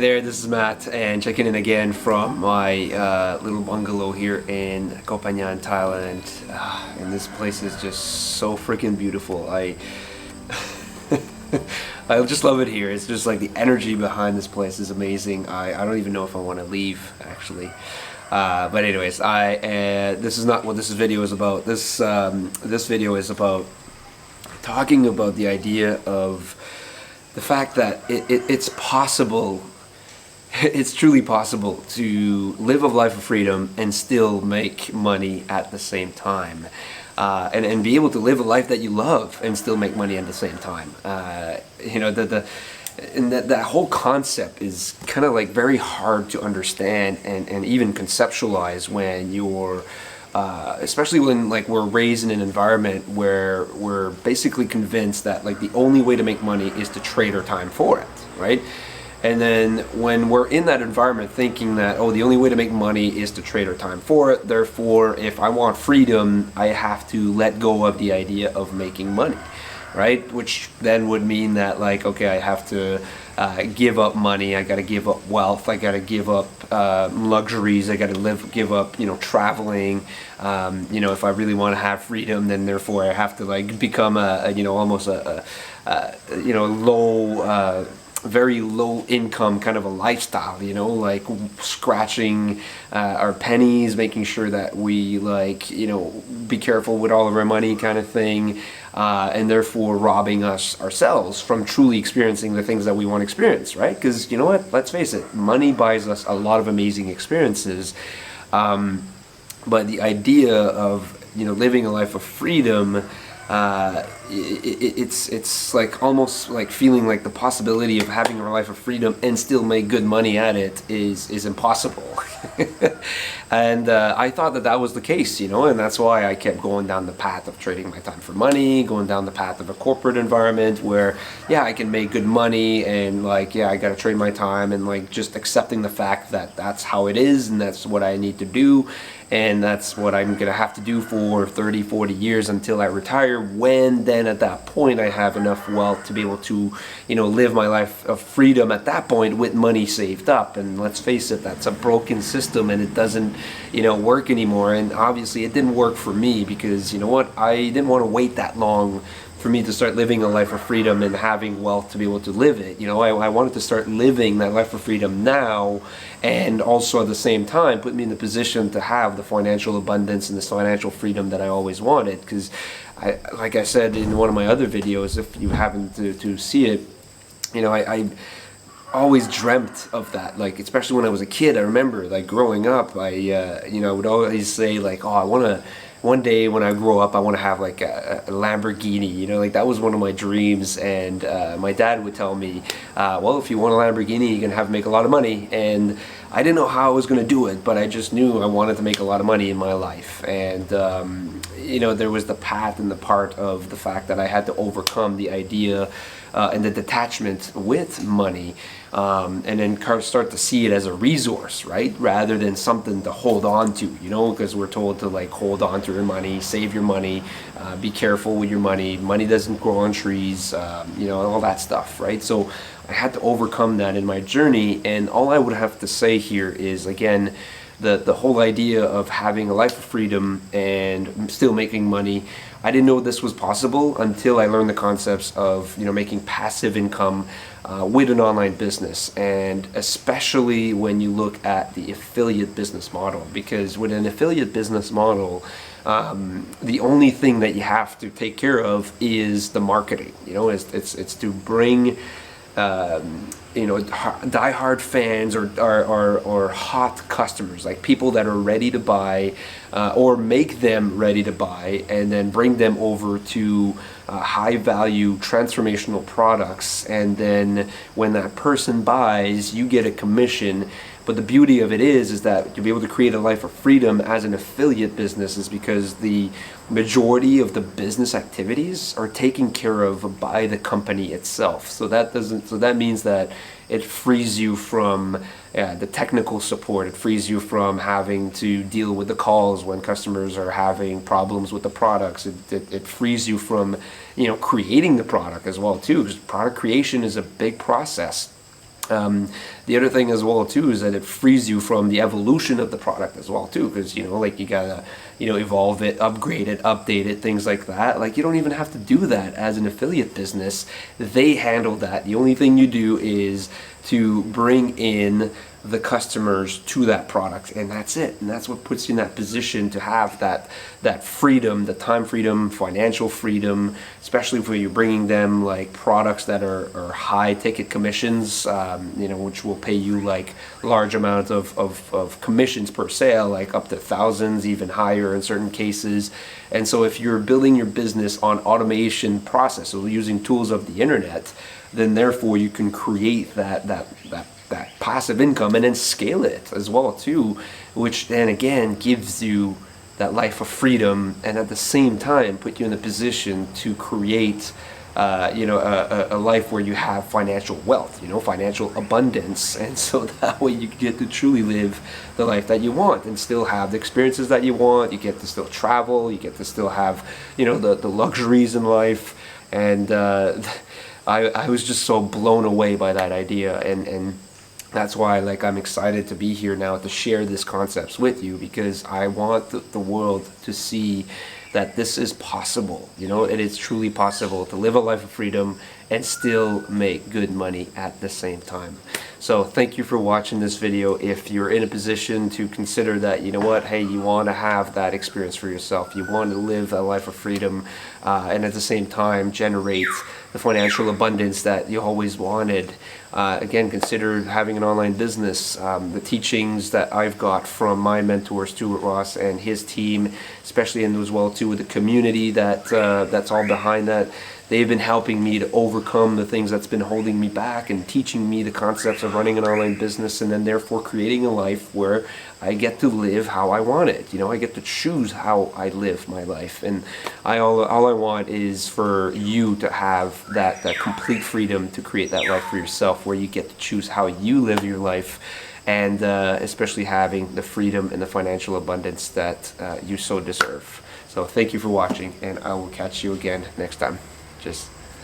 Hey there, this is Matt, and checking in again from my little bungalow here in Koh Phangan, Thailand. And this place is just so freaking beautiful. I just love it here. It's just like the energy behind this place is amazing. I don't even know if I want to leave, actually. But anyways, this is not what this video is about. This video is about talking about the idea of the fact that it's possible, it's truly possible to live a life of freedom and still make money at the same time. And be able to live a life that you love and still make money at the same time. And that whole concept is kind of like very hard to understand and even conceptualize when you're especially when like we're raised in an environment where we're basically convinced that like the only way to make money is to trade our time for it, right? And then when we're in that environment thinking that, oh, the only way to make money is to trade our time for it, therefore if I want freedom I have to let go of the idea of making money, right? Which then would mean that like, okay, I have to give up money, I gotta give up wealth, I gotta give up luxuries, I gotta give up, traveling. If I really want to have freedom, then therefore I have to like become almost a low, very low income kind of a lifestyle, like scratching our pennies, making sure that we be careful with all of our money kind of thing, and therefore robbing ourselves from truly experiencing the things that we want to experience, right? Because you know what, let's face it, money buys us a lot of amazing experiences, but the idea of living a life of freedom, it's like almost like feeling like the possibility of having a life of freedom and still make good money at it is impossible. And I thought that was the case, and that's why I kept going down the path of trading my time for money, going down the path of a corporate environment where, yeah, I can make good money and like, yeah, I gotta trade my time, and like just accepting the fact that that's how it is and that's what I need to do. And that's what I'm going to have to do for 30, 40 years until I retire, when then at that point I have enough wealth to be able to, live my life of freedom at that point with money saved up. And let's face it, that's a broken system and it doesn't, work anymore. And obviously it didn't work for me because, I didn't want to wait that long for me to start living a life of freedom and having wealth to be able to live it. I wanted to start living that life of freedom now, and also at the same time put me in the position to have the financial abundance and this financial freedom that I always wanted. Because like I said in one of my other videos, if you happen to see it, I always dreamt of that, like especially when I was a kid. I remember like growing up, I would always say like, oh, I want to, one day when I grow up I want to have like a Lamborghini, like that was one of my dreams. And my dad would tell me, well, if you want a Lamborghini you're gonna have to make a lot of money. And I didn't know how I was gonna do it, but I just knew I wanted to make a lot of money in my life. And there was the path and the part of the fact that I had to overcome the idea and the detachment with money, and then start to see it as a resource, right, rather than something to hold on to, because we're told to like hold on to your money, save your money, be careful with your money, money doesn't grow on trees, all that stuff, right? So I had to overcome that in my journey. And all I would have to say here is, again, the whole idea of having a life of freedom and still making money, I didn't know this was possible until I learned the concepts of making passive income with an online business, and especially when you look at the affiliate business model. Because with an affiliate business model, the only thing that you have to take care of is the marketing. It's to bring diehard fans or hot customers, like people that are ready to buy, or make them ready to buy, and then bring them over to high value transformational products. And then when that person buys, you get a commission. But the beauty of it is that to be able to create a life of freedom as an affiliate business is because the majority of the business activities are taken care of by the company itself. So that means that it frees you from the technical support. It frees you from having to deal with the calls when customers are having problems with the products. It frees you from creating the product as well too, because product creation is a big process. The other thing as well too is that it frees you from the evolution of the product as well too, because like you gotta evolve it, upgrade it, update it, things like that. Like you don't even have to do that as an affiliate business. They handle that. The only thing you do is to bring in the customers to that product, and that's it. And that's what puts you in that position to have that freedom, the time freedom, financial freedom, especially if you're bringing them like products that are high ticket commissions, which will pay you like large amounts of commissions per sale, like up to thousands, even higher in certain cases. And so if you're building your business on automation process, so using tools of the internet, then therefore you can create that passive income and then scale it as well too, which then again gives you that life of freedom, and at the same time put you in a position to create a life where you have financial wealth, financial abundance. And so that way you get to truly live the life that you want and still have the experiences that you want. You get to still travel, you get to still have the luxuries in life. And I was just so blown away by that idea, and that's why I'm excited to be here now to share these concepts with you, because I want the world to see that this is possible. It is truly possible to live a life of freedom and still make good money at the same time. So thank you for watching this video. If you're in a position to consider that, hey, you want to have that experience for yourself, you want to live a life of freedom, and at the same time generate the financial abundance that you always wanted, again, consider having an online business. The teachings that I've got from my mentor Stuart Ross and his team, especially in as well too with the community that's all behind that, they've been helping me to overcome the things that's been holding me back and teaching me the concepts of running an online business, and then therefore creating a life where I get to live how I want it. I get to choose how I live my life, and all I want is for you to have that complete freedom to create that life for yourself, where you get to choose how you live your life, and especially having the freedom and the financial abundance that you so deserve. So thank you for watching, and I will catch you again next time. Just